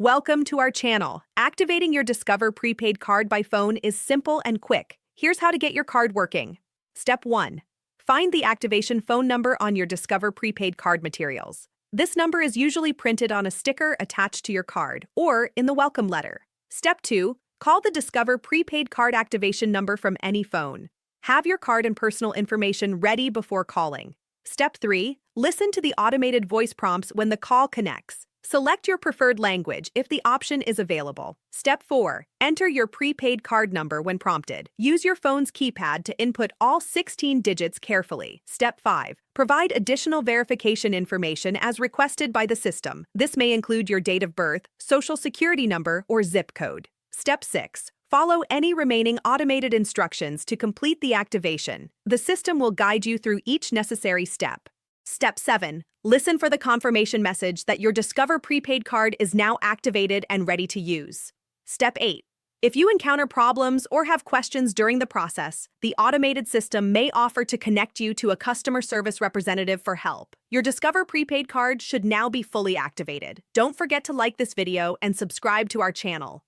Welcome to our channel. Activating your Discover prepaid card by phone is simple and quick. Here's how to get your card working. Step 1. Find the activation phone number on your Discover prepaid card materials. This number is usually printed on a sticker attached to your card or in the welcome letter. Step 2. Call the Discover prepaid card activation number from any phone. Have your card and personal information ready before calling. Step 3. Listen to the automated voice prompts when the call connects. Select your preferred language if the option is available. Step 4. Enter your prepaid card number when prompted. Use your phone's keypad to input all 16 digits carefully. Step 5. Provide additional verification information as requested by the system. This may include your date of birth, social security number, or zip code. Step 6. Follow any remaining automated instructions to complete the activation. The system will guide you through each necessary step. Step 7. Listen for the confirmation message that your Discover prepaid card is now activated and ready to use. Step 8. If you encounter problems or have questions during the process, the automated system may offer to connect you to a customer service representative for help. Your Discover prepaid card should now be fully activated. Don't forget to like this video and subscribe to our channel.